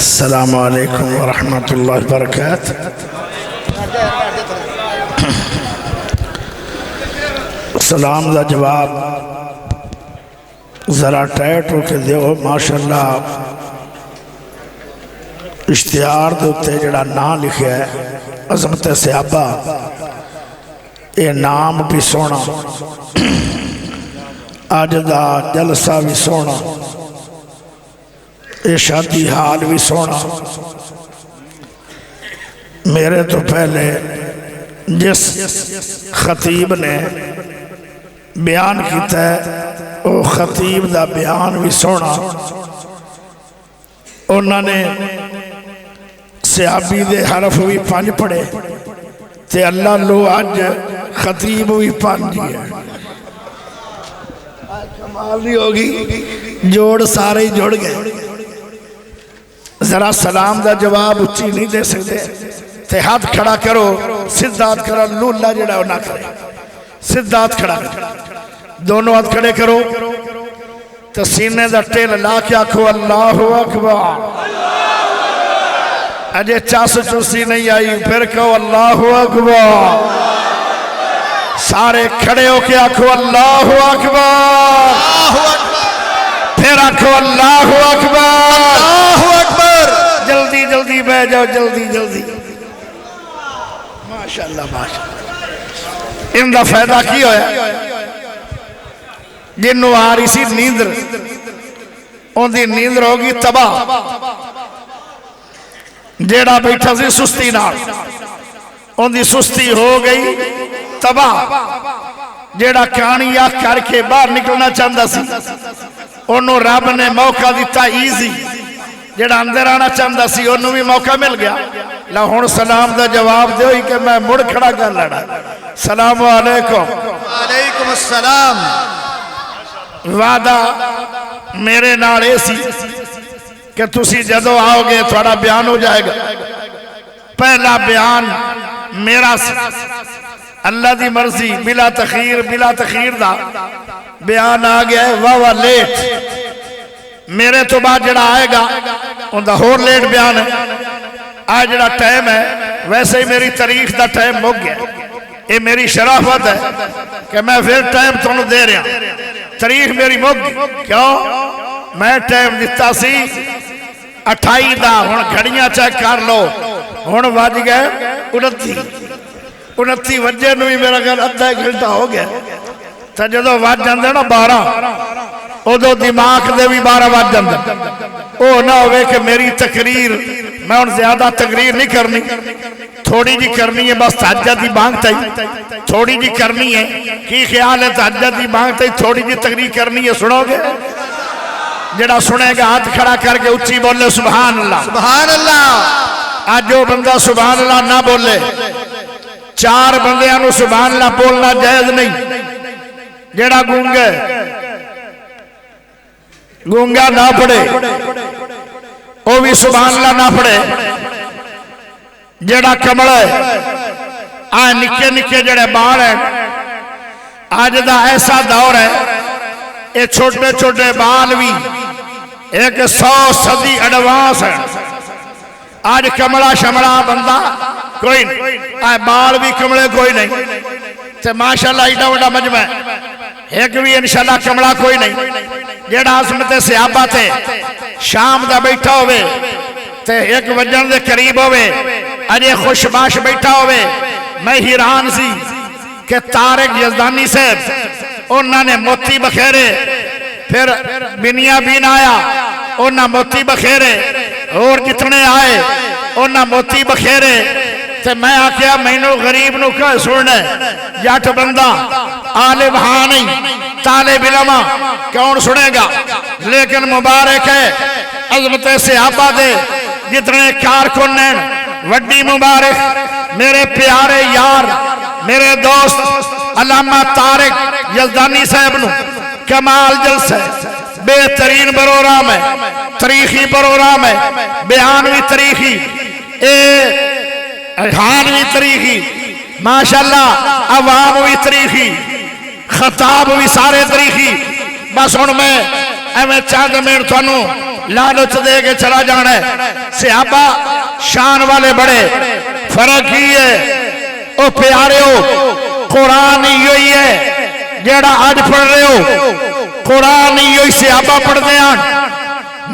السلام علیکم ورحمۃ اللہ وبرکاتہ۔ سلام دا جواب ذرا ٹائٹ ہو کے دیو ماشاءاللہ۔ اشتہار دوتے جڑا نام لکھیا ہے عظمت صحابہ، یہ نام بھی سونا، آج دا جلسہ بھی سونا، یہ شادی حال بھی سونا۔ میرے تو پہلے جس خطیب نے بیان کیتا ہے وہ خطیب دا بیان بھی سونا۔ انہوں نے صحابی دے حرف بھی 5 پڑھے تے اللہ لو آج خطیب بھی 5 ہے۔ کمال نہیں ہوگی، جوڑ سارے جوڑ گئے۔ ذرا سلام دا جواب اچھی نہیں دے سکتے تے ہاتھ کھڑا کرو، سدھات کرو، لولا جڑا ہو نہ کرے، سدھات کھڑا کرو، دونوں ہاتھ کھڑے کرو تو سینے دا ٹیل لا کے آکھو اللہ اکبر۔ اجے چاس چوسی نہیں آئی، پھر کہو اللہ اکبر۔ سارے کھڑے ہو کے آکھو اللہ اکبر، پھر آکھو اللہ اکبر۔ جلدی جلدی بہ جاؤ، جلدی جلدی۔ ماشاءاللہ ماشاءاللہ۔ ان دا فائدہ کی ہویا؟ جنہوں آ رہی سی نیندر، ان دی نیندر ہوگی تباہ۔ جیڑا بیٹھا سی سستی نال، ان دی سستی ہو گئی تباہ۔ جیڑا کہانی یا کر کے باہر نکلنا چاہتا سی، انہوں رب نے موقع دیتا ایزی۔ جیڑا اندر آنا چاہتا سی انہوں بھی موقع مل گیا۔ لہون سلام دا جواب دے ہوئی کہ میں مڑ کھڑا کر لڑا۔ السلام علیکم۔ وعلیکم السلام۔ وعدہ میرے نال ایسی کہ تسی جدو آؤ گے تھوڑا بیان ہو جائے گا۔ پہلا بیان میرا سی، اللہ دی مرضی بلا تخیر دا بیان آ گیا ہے۔ واہ لیٹ میرے تو بعد جڑا آئے گا ان دا ہور لیٹ بیان ہے۔ آج جڑا ٹائم ہے ویسے ہی میری تاریخ دا ٹائم مک گیا۔ یہ میری شرافت ہے کہ میں پھر ٹائم تنوں دے رہا۔ تاریخ میری مک گئی، کیوں؟ میں ٹائم دیتا سی 28 دا، ہن گھڑیاں چیک کر لو، ہن وج گئے 29 وجہ نوی میرا گھر ادھا ایک گھنٹہ ہو گیا۔ تا جدو وج جاندے نا 12، ادو دماغ دے بھی 12 وج جاندے۔ او نہ ہوئے کہ میری تقریر، میں ان زیادہ تقریر نہیں کرنی، تھوڑی جی کرنی ہے، بس تہجد دی بانگ تائی تھوڑی جی کرنی ہے۔ کی خیال ہے تہجد دی بانگ تائی تھوڑی جی تقریر کرنی ہے؟ سنو گے؟ جڑا سنے گا ہاتھ کھڑا کر کے اچھی بولے سبحان اللہ۔ سبحان اللہ۔ آج جو بندہ سبحان اللہ نہ بولے، 4 بندیاں نو سبحان اللہ بولنا جائز نہیں۔ جڑا گونگا نہ پڑے وہ بھی سبحان اللہ نہ پڑے۔ جڑا کمل ہے، آج نکے نکے جڑے بال ہیں، آج دا ایسا دور ہے یہ چھوٹے چھوٹے بال بھی 100 صدی ایڈوانس ہے۔ آج کمڑا شمڑا بندہ کوئی نہیں، آج بال بھی کمڑے کوئی نہیں۔ تے ماشاءاللہ ایڈا وڈا مجمع ہے، ایک بھی انشاءاللہ کمڑا کوئی نہیں۔ جیڑا عظمت صحابہ تھے، شام دا بیٹھا ہوئے تے 1 وجن دے قریب ہوئے، اجے خوش باش بیٹھا ہوئے۔ میں حیران سی کہ طارق یزدانی صاحب انہوں نے موتی بخیرے، پھر بنیا بین آیا انہوں موتی بخیرے، اور جتنے آئے انہوں موتی بخیرے۔ تے میں آکھیا مینوں غریب نو کہ سننے جٹ بندہ عالم ہاں نہیں، طالب علم کون سنے گا؟ لیکن مبارک ہے عظمت صحابہ دے جتنے کارکن ہیں، وڈی مبارک میرے پیارے یار، میرے دوست علامہ طارق یزدانی صاحب نو کمال جلسہ، بہترین پروگرام ہے، تاریخی پروگرام ہے، بیان بھی تاریخی، حال بھی تاریخی، ماشاءاللہ عوام بھی تاریخی، خطاب بھی سارے تاریخی۔ بس ہن میں ایویں چند منٹ تھانوں لالچ دے کے چلا جانا ہے۔ صحابہ شان والے بڑے، فرق ہی ہے او پیارے ہو قرآن ہی ہے جیڑا آج پڑھ رہے ہو، قرآن ہی صحابہ پڑھ دے ہیں،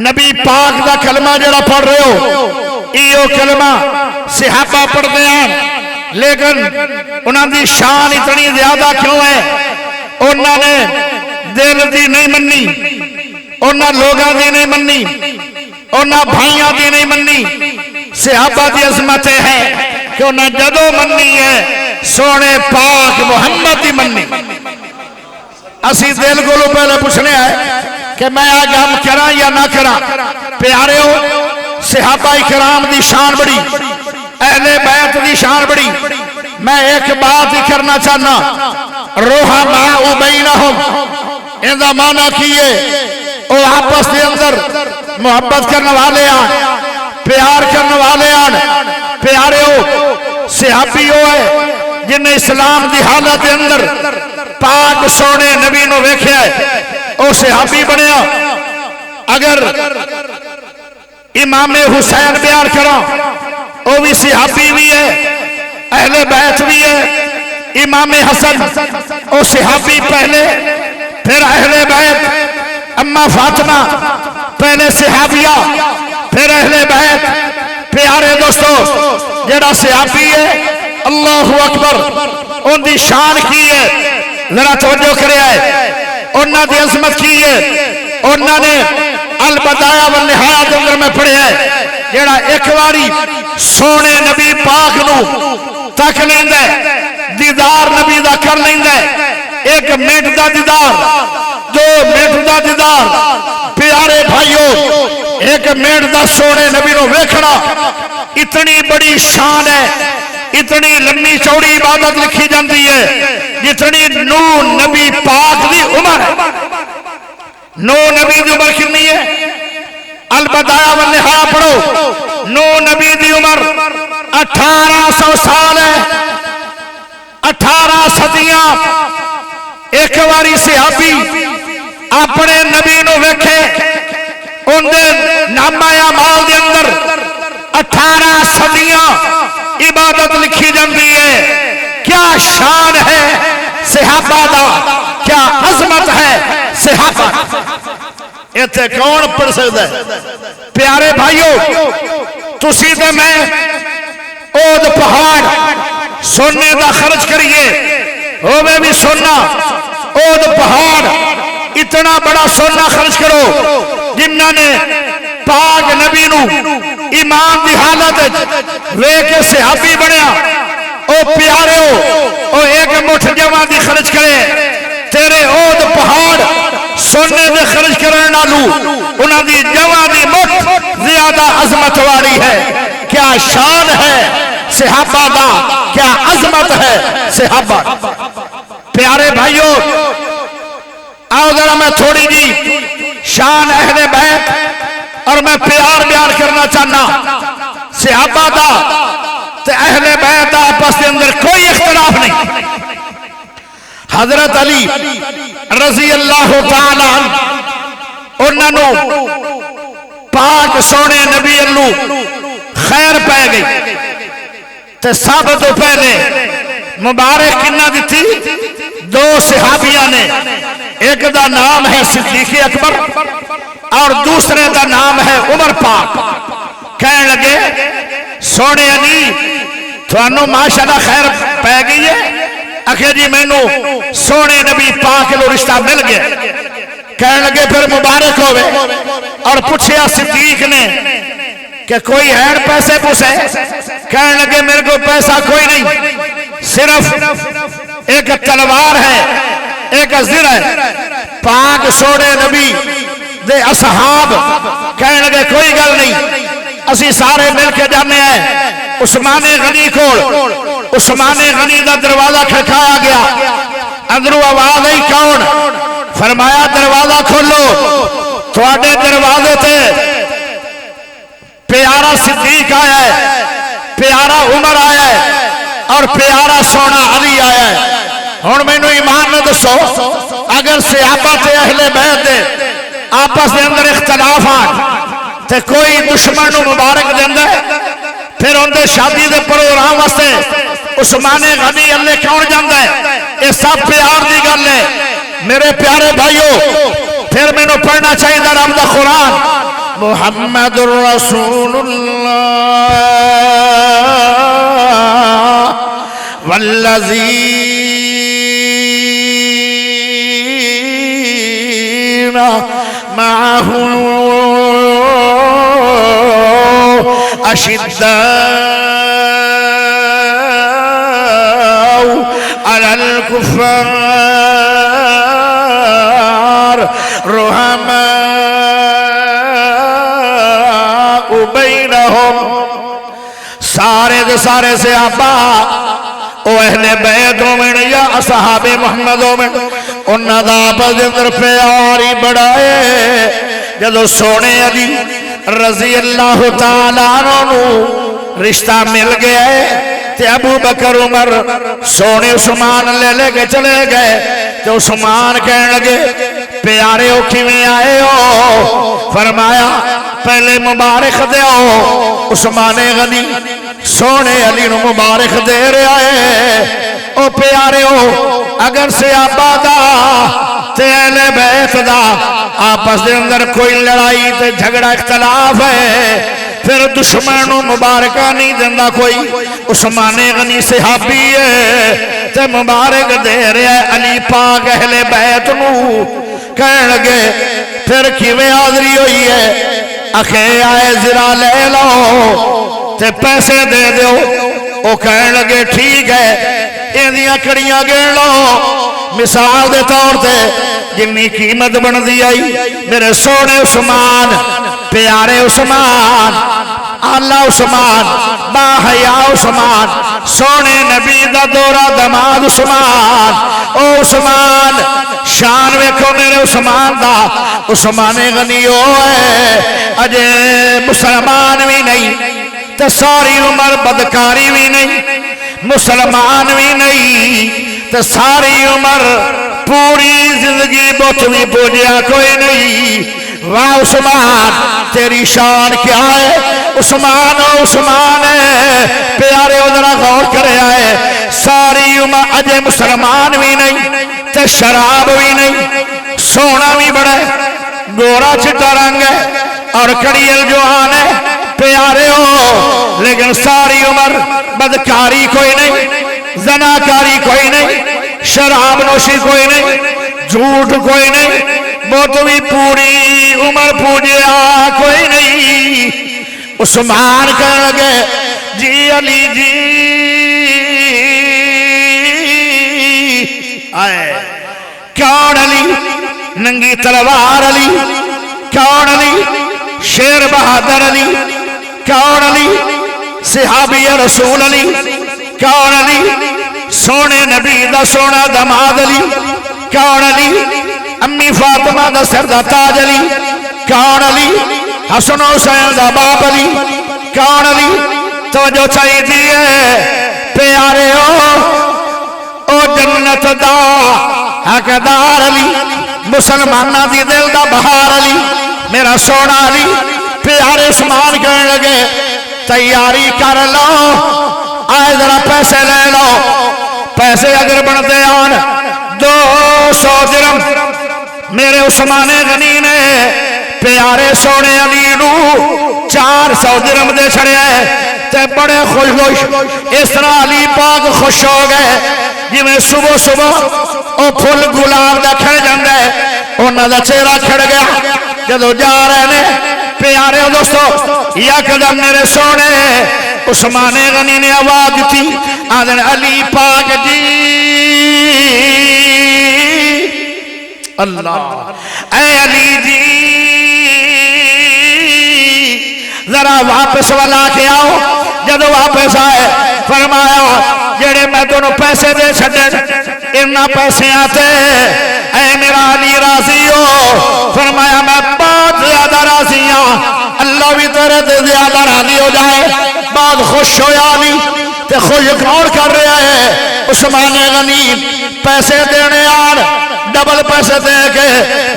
نبی پاک دا کلمہ جیڑا پڑھ رہے ہو ایو کلمہ صحابہ پڑھ دے ہیں، لیکن انہاں دی شان اتنی زیادہ کیوں ہے؟ انہاں نے دل دی نہیں منی، انہاں لوگاں دی نہیں منی، انہاں بھائیاں دی نہیں منی۔ صحابہ دی عظمتیں ہیں کہ انہاں جدو منی ہے سونے پاک محمد دی منی۔ اسی دل کو لو پہلے پوچھنے آئے کہ میں آج ہم کرا یا نہ کرا۔ پیارے ہو صحابہ کرام دی شان بڑی، اہل بیت دی شان بڑی۔ میں ایک بات ہی کرنا چاہنا، رحماء بینہم، ان دا معنی کیے او آپس دے اندر محبت کرنے والے آن، پیار کرنے والے آن۔ پیارے ہو صحابی ہو ہے جن نے اسلام دی حالت دے اندر پاک سونے نبی نو ویکھیا ہے، او صحابی بنیا۔ اگر امام حسین بیان کرا او بھی صحابی بھی ہے، اہل بیت بھی ہے۔ امام حسن او صحابی پہلے، پھر اہل بیت۔ اما فاطمہ پہلے صحابیہ پھر اہل بیت۔ پیارے دوستو جڑا صحابی ہے اللہ اکبر ان دی شان کی ہے، ذرا توجہ کرے ہے، انہاں دی عظمت کی ہے۔ انہاں نے البدایہ والنہایہ اندر میں پڑھے ہے جڑا ایک واری سونے نبی پاک نو تک لیندے، دیدار نبی دا کر لیندے، ایک منٹ دا دیدار، 2 منٹ دا دیدار۔ پیارے بھائیو ایک منٹ دا سونے نبی نو ویکھنا اتنی بڑی شان ہے، اتنی لمبی چوڑی عبادت لکھی جاندی ہے جتنی نو نبی پاک دی عمر ہے۔ نو نبی دی عمر کتنی ہے؟ البدایہ والنہایہ پڑھو، نو نبی دی عمر 1800 سال ہے، 18 صدیاں۔ ایک واری صحابی اپنے نبی نو ویکھے، ان دے نامہ اعمال دے اندر 18 صدیاں عبادت لکھی جاندی ہے۔ کیا شان ہے صحابہ دا، کیا عظمت ہے صحابہ۔ ایتھے کون پڑھ سکتا ہے؟ پیارے بھائیو تسی تے میں اود پہاڑ سونے دا خرچ کریے، ہووے بھی سونا، اود پہاڑ اتنا بڑا سونا خرچ کرو جنہاں نے پاک نبی نو ایمان دی حالت وے کے صحابی بنیا۔ او پیارے ہو او ایک مٹھ جمع دی خرچ کرے، تیرے اود پہاڑ سونے دے خرچ کرنے نالو انہاں دی جمع دی مٹھ زیادہ عظمت والی ہے۔ کیا شان ہے صحابہ دا، کیا عظمت ہے صحابہ۔ پیارے بھائیو آؤ ذرا میں تھوڑی جی شان اہل بیت اور میں پیار بیان کرنا چاہنا۔ صحابہ دا تے اہل بیت دا آپس کے اندر کوئی اختلاف نہیں۔ حضرت علی رضی اللہ تعالیٰ انہاں نو پاک سونے نبی اللہ خیر پہ گئی تے سب تو پہلے مبارک کنہ دی تھی 2 صحابیاں نے، ایک دا نام ہے صدیق اکبر اور دوسرے دا نام ہے عمر پاک۔ کہنے لگے سونے علی تھانو ماشاءاللہ خیر پہ گئی ہے؟ اکھے جی میں نو سونے نبی پاک لو رشتہ مل گیا۔ کہنے لگے پھر مبارک ہوئے، اور پوچھیا صدیق نے کہ کوئی ہے پیسے پوسے؟ کہنے لگے میرے کو پیسہ کوئی نہیں، صرف ایک تلوار ہے، ایک زر ہے۔ پاک سونے نبی دے اصحاب کہنے لگے کوئی گل نہیں، اسی سارے مل کے جانے ہیں عثمان غنی کو۔ عثمان غنی دا دروازہ کھڑکایا گیا، اندروں آواز آئی کون؟ فرمایا دروازہ کھولو، تھوڑے دروازے تے پیارا صدیق آیا ہے، پیارا عمر آیا ہے اور پیارا سونا علی آیا ہے۔ ہن مینوں ایمان نہ دسو اگر صحابہ تے اہل بیت دے آپس دے اندر اختلافات تے کوئی دشمن نو مبارک دیندا ہے پھر اندے شادی دے پروگرام واسطے عثمان غنی اللہ کون جاندا ہے یہ سب پیار دی گل ہے میرے پیارے بھائیو پھر میں نو پڑھنا چاہیے رب دا قرآن محمد رسول اللہ والذین معه اشداء على الكفار رحماء بینہم سارے دے سارے صحابہ او اہل بیت ہومن یا اصحاب محمد ہومن انہاں دا آپس دے اندر پیاری بڑھائے جدو سونے علی رضی اللہ تعالیٰ عنہ رشتہ مل گیا ہے تے ابو بکر عمر سونے عثمان لے کے چلے گئے تے عثمان کہنے لگے پیارے ہو کیویں آئے ہو فرمایا پہلے مبارک دے ہو عثمان غنی سونے علی نو مبارک دے رہے آئے او پیارے ہو اگر سے آبادا تے اہل بیت دا آپس دے اندر کوئی لڑائی تے جھگڑا اختلاف ہے پھر دشمن نو مبارکہ نہیں دیندہ کوئی عثمان غنی صحابی ہے تے مبارک دے رہے ہے علی پاک اہل بیت نو کہنے لگے پھر کیویں حاضری ہوئی ہے اکھے آئے ذرا لے لو تے پیسے دے دیو او کہنے لگے ٹھیک ہے ایندیاں کڑیاں گن لو مثال دے طور تے جنی قیمت بن دی آئی میرے سونے عثمان پیارے عثمان اللہ عثمان باحیا عثمان سونے نبی دا دورہ دماد عثمان او عثمان شان ویکھو میرے عثمان دا عثمان غنی ہوئے اجے مسلمان بھی نہیں تے ساری عمر بدکاری بھی نہیں مسلمان بھی نہیں تے ساری عمر پوری زندگی بت بھی پوجیا کوئی نہیں واہ عثمان تیری شان کیا ہے عثمان و عثمان ہے پیارے ادھرا غور کرے آئے ساری عمر اجے مسلمان بھی نہیں تے شراب بھی نہیں سونا بھی بڑا ہے گورا چٹا رنگ ہے اور کڑیل جوان ہے پیارے ہو لیکن ساری عمر بدکاری کوئی نہیں زناکاری کوئی نہیں شراب نوشی کوئی نہیں جھوٹ کوئی نہیں بہت بھی پوری عمر پوجیا کوئی نہیں عثمان کہنے لگے جی علی جی آئے کون علی ننگی تلوار علی کون علی شیر بہادر علی کون علی صحابی رسول علی کون علی سونے نبی دا سونا دماد علی کون علی امی فاطمہ دا سر دا تاج علی کون علی حسن و حسین دا باپ علی کون علی توجہ چاہیے دیئے پیارے او جنت دا حقدار علی مسلمانہ دی دل دا بہار علی میرا سونا علی پیارے عثمان کہنے لگے تیاری کر لو آئے ذرا پیسے لے لو پیسے اگر بنتے آن 200 درم میرے عثمان غنی نے پیارے سونے علی نو 400 درم دے چھڑے تے بڑے خوش اس طرح علی پاک خوش ہو گئے جی میں صبح صبح او پھول گلاب دا کھڑ جاندے انہاں دا چہرہ کھڑ گیا جدو جا رہے نے پیارے دوستو یک دم میرے سونے عثمان غنی نے آواز تھی آدھن علی پاک جی اللہ اے علی جی ذرا واپس والا کے آؤ جدو واپس آئے فرمایا جڑے میں دونوں پیسے دے چھڑے انہا پیسے آتے اے میرا علی راضی ہو فرمایا میں بہت زیادہ راضی ہوں اللہ بھی تیرے دے زیادہ راضی ہو جائے بہت خوش ہو علی تے تے خوش کون کر رہا ہے؟ عثمان غنی پیسے دینے آن ڈبل پیسے دے کے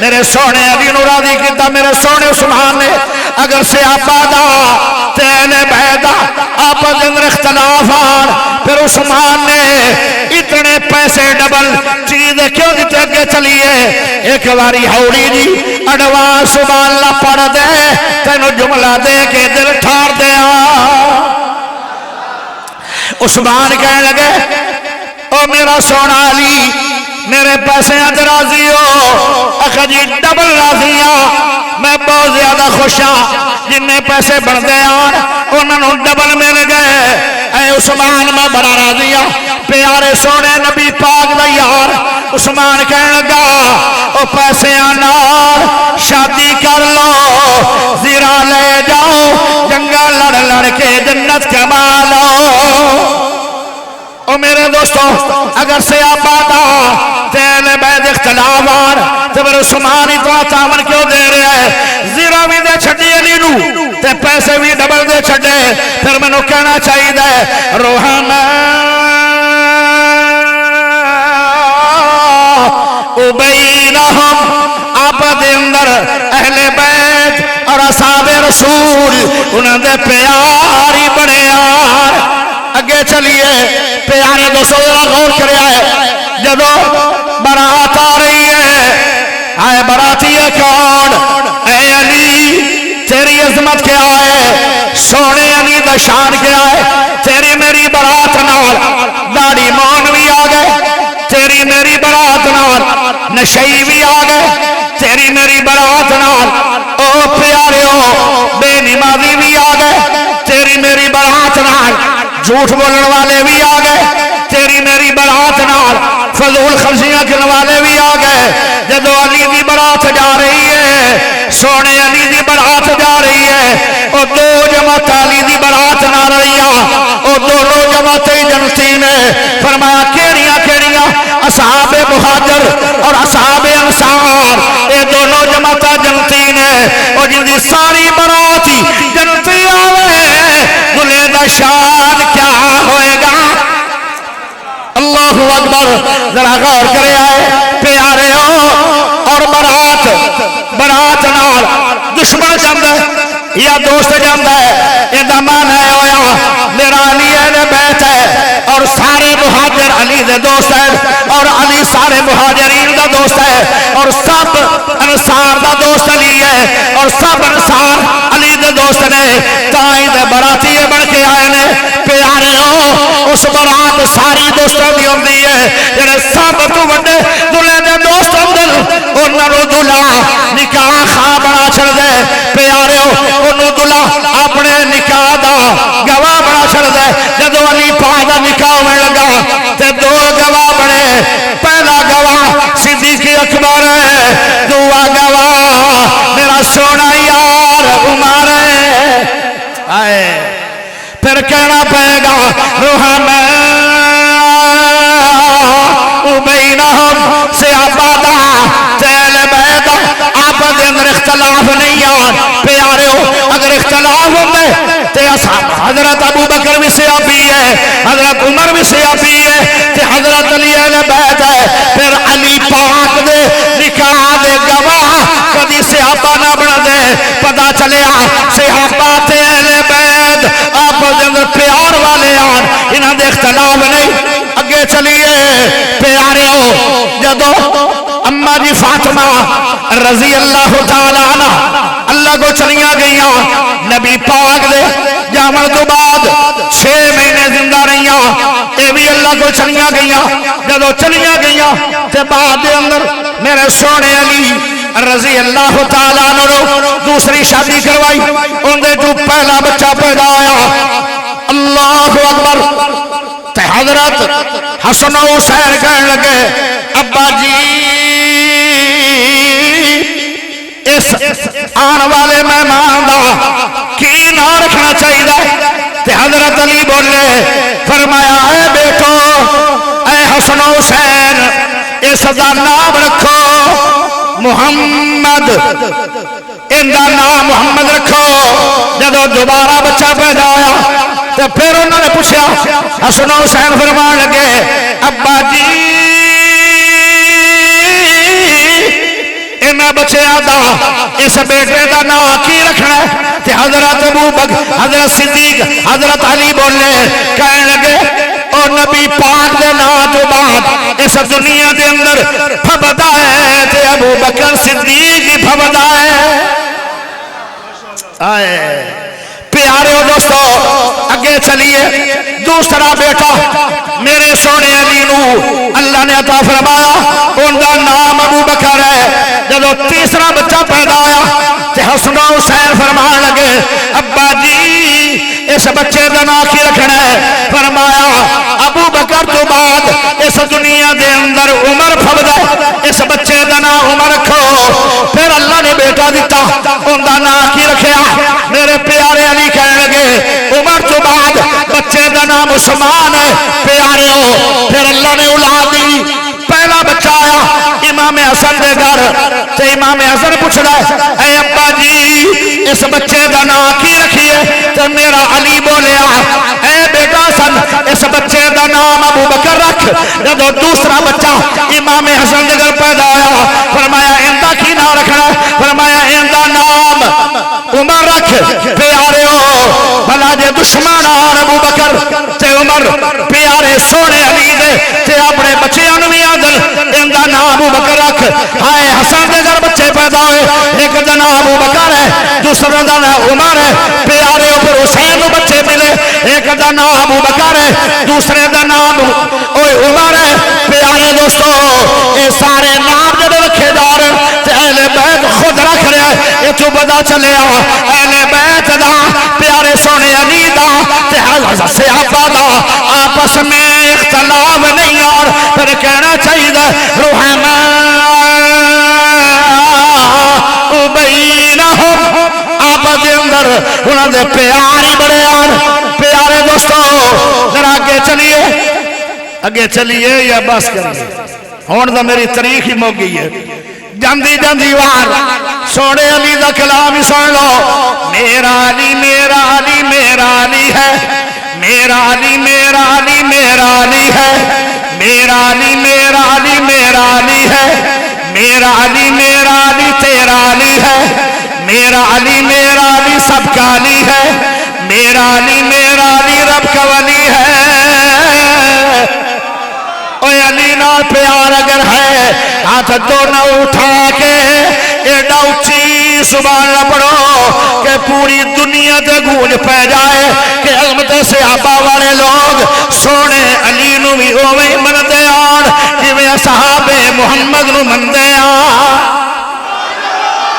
میرے سونے علی نو راضی کیتا. میرے سونے عثمان نے اگر سے آبادا تیل بیدا آپ اندر اختلاف آن پھر عثمان نے اتنے پیسے ڈبل چیز کیوں دیتے اگے چلیے. ایک باری ہوڑی جی اڈوان سبحان اللہ پڑھ دے تینو جملہ دے کے دل ٹھار دیا. عثمان کہنے لگے او میرا سونا علی میرے پیسے اج راضی ہو؟ اکھا جی ڈبل راضی ہاں میں بہت زیادہ خوش ہاں جننے پیسے بڑھ دے آن انہوں ڈبل مل گئے. اے عثمان میں بڑا راضی ہاں پیارے سونے نبی پاک دا یار. عثمان کہنے لگا او پیسے آنار شادی کر لو زیرہ لے جاؤ جنگا لڑ لڑ کے جنت کما لو. او میرے دوستو اگر سے آبادا تیل بید اختلافان تو میرے عثمان اتنا تامن کیوں دے رہے ہیں؟ زیرہ بھی دے چھڑی علی نو تے پیسے بھی ڈبل دے چھڑے. پھر میں نو کہنا چاہی دے روحانا ابینہم آپ دے اندر اہل بیت اور اصحاب رسول انہوں دے پیاری بڑے آر. اگے چلیے پیارے دوستو ذرا غور کریا ہے جدو برات آ رہی ہے آئے باراتی ہے کون؟ اے علی تیری عظمت کیا ہے؟ سونے علی دا شان کیا ہے؟ تیری میری برات نال داڑی مان بھی آ گئے تیری میری برات نال نشئی بھی آ گئے تیری میری برات نال او پیاریو بے نمازی بھی آ گئے تیری میری برات نال جھوٹ بولن والے بھی آ گئے تیری میری برات نال فضول خرچیاں کرنے والے بھی آ گئے. جدو علی دی برات جا رہی ہے سونے علی دی برات جا رہی ہے او دو جماعت علی دی برات نہ رہیاں او دونوں جماعتیں جنتی نے فرمایا کیڑیاں کیڑیاں اصحاب مہاجر اور اصحاب انصار اے دونوں جماعتیں جنتی نے اور جن دی ساری براتی جنتی آوے دلے دا شان کیا ہوئے گا؟ اللہ اکبر. ذرا غور کرے آئے پیارے ہو اور برات نال دشمن جاندہ ہے یا دوست جاندہ ہے یہ دمان ہے ہویا میرا علی اہل بیت ہے اور سارے مہاجر علی دے دوست ہے اور علی سارے مہاجرین دا دوست ہے اور سب انصار دا دوست علی ہے اور سب انصار علی دے دوست نے تائیں دے براتی بڑھ کے آئے نے پیارے ہو اس برات ساری دوستوں کی ہوندی ہے جنہیں سب تو بڑے دلے دے دوست اندر انہوں نے دلہ نکاح خواہ بنا چھڑ دے پیارے ہو انہوں دلہ اپنے نکاح دا گواہ بنا چھڑ دے جدو علی پاک دا نکاح میں لگا تے دو گواہ بڑے پہلا گواہ صدیق اکبر ہے دعا گواہ میرا سونا یار عمر ہے. آئے پھر کہنا پہے گا روحانا بینہم سے آبادا تیل بیدا آپ دے اندر اختلاف نہیں آن پیارے ہو اگر اختلاف ہوندے تے حضرت ابو بکر بھی سیابی ہے حضرت عمر بھی سیابی ہے تے حضرت علی اہل بیت ہے پھر علی پاک دے نکاح دے گواہ کدی صحابہ نہ بنا دے پتا چلیا صحابہ تے اہل بیت آپ دے اندر پیار والے آن انہاں دے اختلاف نہیں. اگے چلیے پیارے ہو جدو اماں جی فاطمہ رضی اللہ تعالیٰ عنہ اللہ کو چلیاں گئیاں نبی پاک دے جامن تو بعد 6 مہینے زندہ رہیاں اے بھی اللہ کو چلیاں گئیاں جدو چلیاں گئیاں تے بعد دے اندر میرے سونے علی رضی اللہ تعالیٰ عنہ دوسری شادی کروائی ان دے جو پہلا بچہ پیدا آیا اللہ اکبر تے حضرت حسن و حسین کہنے لگے ابا جی اس آن والے مہمان دا کی نام رکھنا چاہیے تے حضرت علی بولے فرمایا اے بیٹو اے حسن و حسین اس دا نام رکھو محمد ان دا نام محمد رکھو جدو دوبارہ بچہ پیدا آیا تے پھر انہوں نے پوچھا حسن حسین فرمان لگے ابا جی انہاں بچیاں دا اس بیٹے دا نام کی رکھنا ہے؟ تے حضرت ابو بکر حضرت صدیق حضرت علی بولے کہنے لگے اور نبی پاک دے نام تو بعد اس دنیا دے اندر پھبدا ہے تے ابو بکر صدیق ہی پھبدا ہے آئے پیارے ہو دوستو اگے چلیے دوسرا بیٹا میرے سونے علی نو اللہ نے عطا فرمایا ان کا نام ابو بکر ہے جب تیسرا بچہ پیدا آیا تے حسن حسین فرمان لگے ابا جی اس بچے کا نام کی رکھنا ہے؟ فرمایا ابو بکر تو بعد اس دنیا دے اندر عمر پھبدا اس بچے کا نام عمر رکھو پھر اللہ نے بیٹا دیتا ان کا نام کی رکھیا میرے پیارے علی کہنے لگے عمر تو بعد بچے کا نام عثمان ہے پیارے ہو پھر اللہ نے اولاد دی پہلا بچہ آیا امام حسن دے گھر تے امام حسن پوچھ رہا ہے اے ابا جی اس بچے کا نام کی رکھیے تے میرا علی بولیا اے بیٹا حسن اس بچے کا نام ابو بکر رکھ جب دوسرا بچہ امام حسن دے گھر پیدا آیا فرمایا اندا کی نام رکھنا ہے؟ فرمایا اندا نام عمر رکھ پیارے ہو بھلا جے دشمن آن ابو بکر تے عمر پیارے سونے علی دے تے اپنے بچیاں نوں وی آدل اندا نام ابو بکر رکھ ہائے حسن دے گھر بچے پیدا ہوئے ایک دا نام ابو بکر ہے دوسرا دا نام عمر ہے پیارے ہو پھر حسین نوں بچے ملے ایک دا نام ابو بکر ہے دوسرے دا نام عمر ہے پیارے دوستو اے سارے نام جب رکھے دار تے اہل بیت خود رکھ رہے ہیں یہ تو پتا چلے اہل بیت دا پیارے سونے علی دا تے حضرت صحابہ دا آپس میں اختلاف نہیں اور پھر کہنا چاہیے رحماء بینہم آپس دے اندر انہاں دے پیار ہی بڑے آن پیارے دوستو ذرا اگے چلیے یا بس کریے ہون دا میری تاریخ ہی مک گئی ہے جاندی جاندی وار سونے علی دا کلام ہی سن لو میرا علی میرا علی میرا علی ہے میرا علی میرا علی میرا علی ہے میرا علی میرا علی میرا علی ہے میرا علی میرا علی تیرا علی ہے میرا علی میرا علی سب کا علی ہے میرا علی میرا علی رب کا ولی ہے اوے علی نال پیار اگر ہے ہاتھ دونوں اٹھا کے ایڈا اچھی سبحان اللہ پڑھو کہ پوری دنیا تے گونج پہ جائے کہ علمت صحابہ والے لوگ سونے علی نو بھی اوے مندے آن جویں صحابے محمد نو مندے آن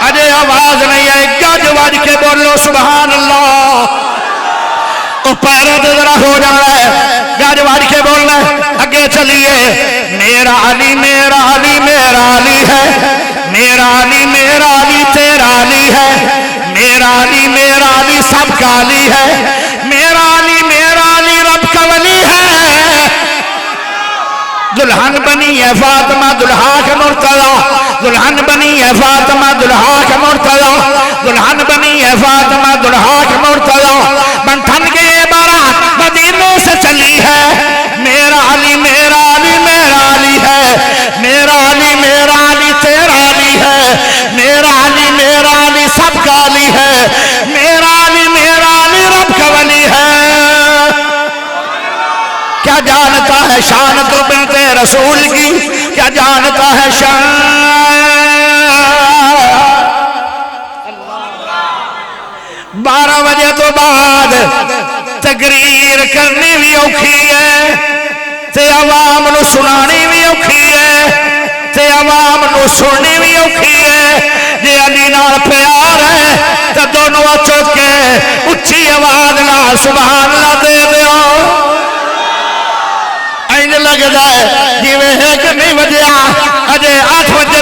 اجے آواز نہیں ہے گج وج کے بولو سبحان اللہ پیروں تے ذرا ہو جانا ہے گج وج کے بولنا ہے اگے چلیے میرا علی میرا علی میرا علی ہے میرا علی میرا علی تیرا علی ہے میرا علی میرا علی سب کا علی ہے میرا علی رب کا ولی ہے دلہن بنی ہے فاطمہ دلہا کے مرتضی دلہن بنی ہے فاطمہ دلہا کے مرتضی دلہن بنی ہے فاطمہ دلہا کے مرتضی بنٹھن کے بارات مدینے سے چلی ہے میرا علی میرا علی میرا علی ہے میرا علی میرا علی تیرا علی ہے میرا علی سب کا علی ہے میرا علی رب کا ولی ہے کیا جانتا ہے شان تو بنت رسول کی کیا جانتا ہے شان 12 بجے تو بعد تقریر کرنی بھی اوکھی ہے تے عوام نو سنانی بھی اوکھی ہے تے عوام نو سننی بھی اوکھی ہے جے علی نال پیار ہے تے دونوں چوک کے اچھی آواز نال سبحان اللہ دے دیو اینج لگدا ہے جویں ایک نہیں بجیا اجے 8 بجے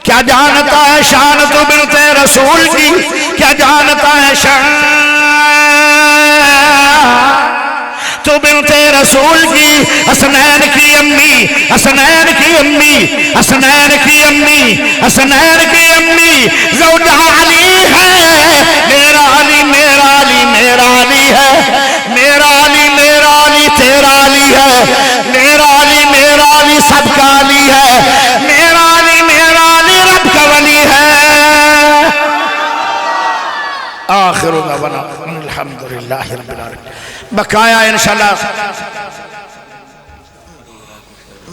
کیا جانتا ہے شان تو بنت رسول کی کیا جانتا ہے شان تو بنت رسول کی حسنین کی امی حسنین کی امی حسنین کی امی حسنین کی امی زوجہ علی ہے میرا علی میرا علی میرا علی ہے آخر دعوانا الحمدللہ رب العالمین۔ بقایا انشاءاللہ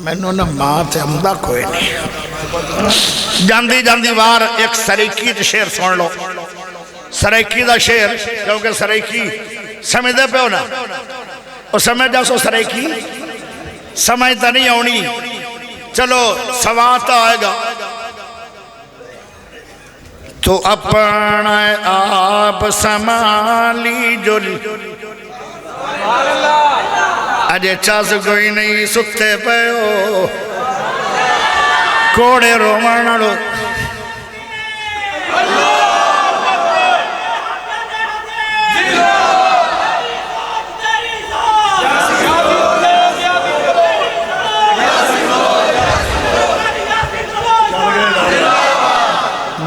میں نے نا ماں تے امدہ کوئی نہیں، جاندی جاندی وار ایک سریکی دا شیر سن لو، سریکی دا شیر، کیونکہ سریکی سمجھ دے پہ ہونا، وہ سمجھ جا سو سریکی سمجھتا نہیں ہونی، چلو سواتا آئے گا۔ تو اپنا آپ سمالی جل اجے چاس کوئی نہیں ستے پہ ہو کوڑے رومانا لو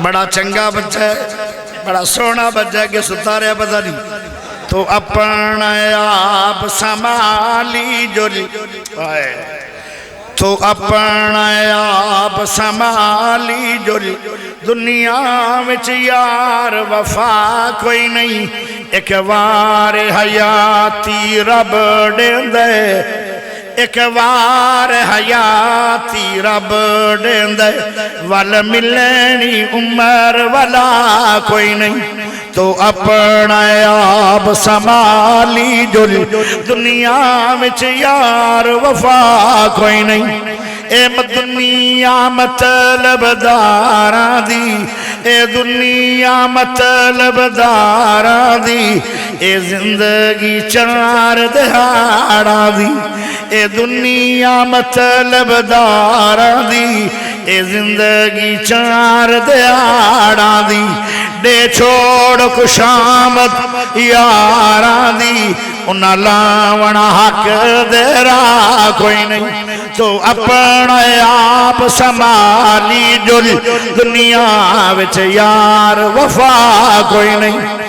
بڑا چنگا بچہ ہے، بڑا سونا بچہ ہے کہ ستارے پتہ نہیں۔ تو اپنا آپ سمالی جل تو اپنا آپ سمالی جل دنیا وچ یار وفا کوئی نہیں، ایک وار حیاتی رب دیندے، ایک وار حیاتی رب دیندے، ول ملنی عمر والا کوئی نہیں۔ تو اپنا آپ سمالی جل دنیا وچ یار وفا کوئی نہیں، اے دنیا مطلب داراں دی، اے دنیا مطلب داراں دی، اے زندگی چار دہاڑاں دی، اے دنیا مطلب داراں دی، اے زندگی چار دہاڑاں دی، دے چھوڑ خوشامد یاراں دی، انہاں لاونا حق دیرا کوئی نہیں۔ تو اپنا آپ سمالی جل دنیا وچ یار وفا کوئی نہیں۔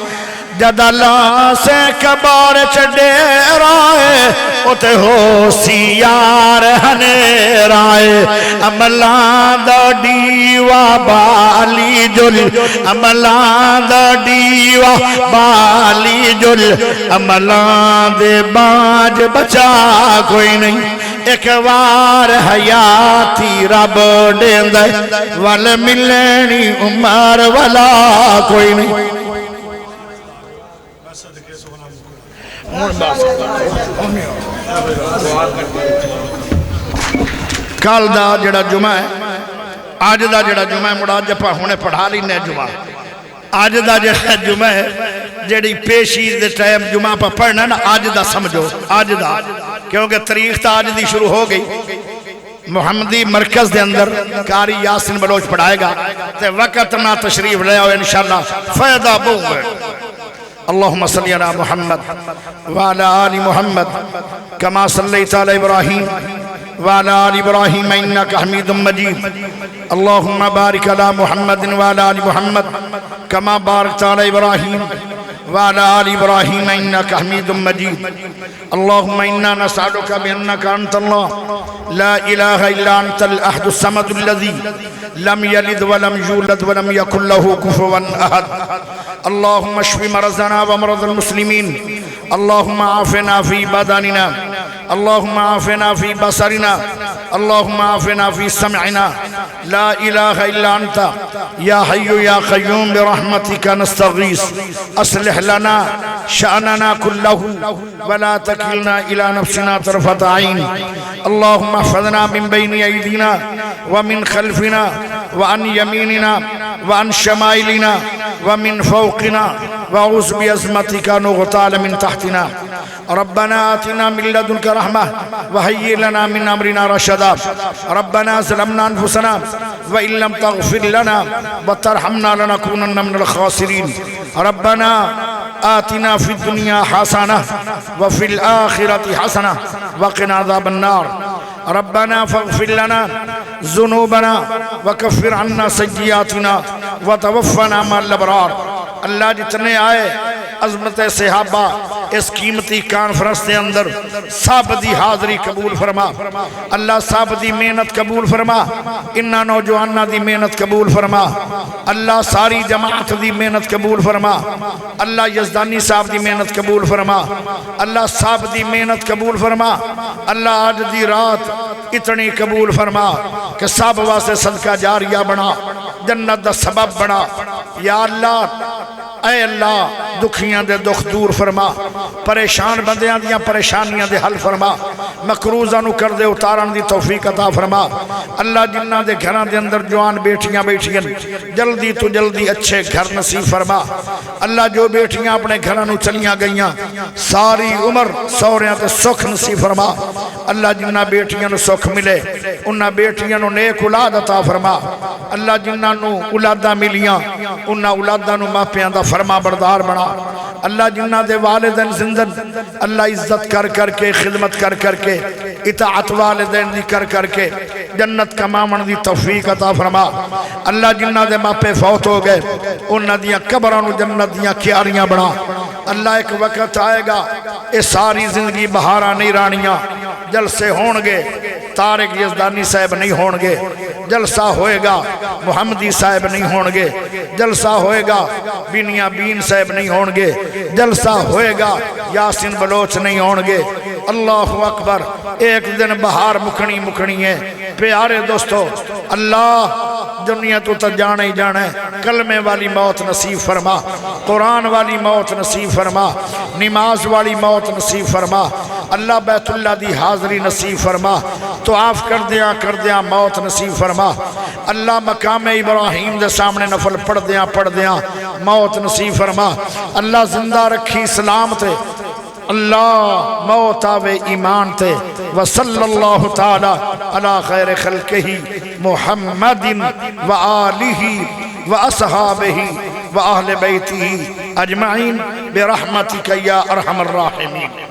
جد اللہ سے کبار چڑے رائے اتے ہو سی یار ہنے رائے، عملان دا ڈیوہ بالی جل، عملان دا ڈیوہ بالی جل، عملان دے باج بچا کوئی نہیں، ایک وار حیاتی رب دیندے، ول ملنی عمر والا کوئی نہیں۔ کل دا جڑا جمعہ ہے، آج دا جڑا جمعہ ہے، مڑا جپا ہونے پڑھا لینے جمعہ، آج دا جڑا جمعہ ہے جڑی پیشی دے ٹائم جمعہ پہ پڑھنا نا، آج دا سمجھو، آج دا، کیونکہ تاریخ تا آج دی شروع ہو گئی۔ محمدی مرکز دے اندر قاری یاسین بلوچ پڑھائے گا، تے وقت نہ تشریف لے آؤ انشاءاللہ فائدہ بہت ہے۔ اللهم صل على محمد وعلى آل محمد كما صليت على إبراهيم وعلى آل إبراهيم إنك حميد مجيد اللهم بارك على محمد وعلى آل محمد كما باركت على إبراهيم وعلى آل إبراهيم إنك حميد مجيد اللهم إنا نسألك بأنك أنت الله لا إله إلا أنت الأحد الصمد الذي لم يلد ولم يولد ولم يكن له كفوا أحد اللهم اشف مرضنا ومرض المسلمين اللهم عافنا في بدننا اللهم عافنا في بصرنا اللهم عافنا في سمعنا لا إله إلا أنت يا حي يا قيوم برحمتك نستغيث أصلح لنا شأننا كله ولا تكلنا إلى نفسنا طرفة عين اللهم احفظنا من بين أيدينا ومن خلفنا وعن يميننا وعن شمائلنا ومن فوقنا وأعوذ بعظمتك أن نغتال من تحتنا ربنا آتنا من لدنك رحمة وهيئ لنا من أمرنا رشدا ربنا ظلمنا أنفسنا وإن لم تغفر لنا وترحمنا لنكونن من الخاسرين ربنا آتنا في الدنيا حسنة وفي الآخرة حسنة وقنا عذاب النار ربنا فاغفر لنا ذنوبنا وكفر عنا سيئاتنا وتوفنا مع الأبرار اللہ جتنے آئے عظمت صحابہ اس قیمتی کانفرنس کے اندر سب دی حاضری قبول فرما اللہ، سب دی محنت قبول فرما، انہاں نوجواناں دی محنت قبول فرما اللہ، ساری جماعت دی محنت قبول فرما اللہ، یزدانی صاحب دی محنت قبول فرما اللہ، سب دی محنت قبول فرما اللہ، آج دی رات اتنی قبول فرما کہ سب واسطے صدقہ جاریہ بنا، جنت دا سبب بنا یا اللہ۔ اے اللہ دکھیاں دے دکھ دور فرما، پریشان بندیاں دیاں پریشانیاں دے حل فرما، مقروضاں نو کر دے اتارن دی توفیق عطا فرما اللہ، جنہاں دے گھراں دے اندر جوان بیٹیاں بیٹھیاں جلدی تو جلدی اچھے گھر نصیب فرما اللہ، جو بیٹیاں اپنے گھراں نو چلیاں گئیاں ساری عمر سوریاں تے سکھ نصیب فرما اللہ، جنہاں بیٹیاں نو سکھ ملے انہاں بیٹیاں نو نیک اولاد عطا فرما اللہ، جنہاں نو اولاداں ملیاں انہاں اولاداں نو ماپیاں دا فرما بردار بنا اللہ، جنہاں دے والدین زندن اللہ عزت کر کر کے خدمت کر کر کے اطاعت والدین دی کر کر کے جنت کمامن دی توفیق عطا فرما اللہ، جنہاں دے ماپے فوت ہو گئے انہاں دیاں قبراں نو جنت دیاں کیاریاں بنا اللہ، ایک وقت آئے گا اے ساری زندگی بہاراں نہیں رانیاں، جلسے ہونگے طارق یزدانی صاحب نہیں ہونگے، جلسہ ہوئے گا محمدی صاحب نہیں ہونگے، جلسہ ہوئے گا بینیا بین صاحب نہیں ہونگے، جلسہ ہوئے گا یاسین بلوچ نہیں ہونگے۔ اللہ اکبر، ایک دن بہار مکھنی مکھنی ہے پیارے دوستو اللہ، دنیا تو جانے ہی جانے، کلمے والی موت نصیب فرما، قرآن والی موت نصیب فرما، نماز والی موت نصیب فرما اللہ، بیت اللہ دی حاضری نصیب فرما، طواف کر دیاں موت نصیب فرما اللہ، مقام ابراہیم دے سامنے نفل پڑھ دیاں موت نصیب فرما اللہ، زندہ رکھی سلامت اللہ، موت آوے ایمان تے وصلی اللہ تعالی علی خیر خلقہ محمد وآلہ وأصحابہ وأہل بیتہ اجمعین برحمتک یا ارحم الراحمین۔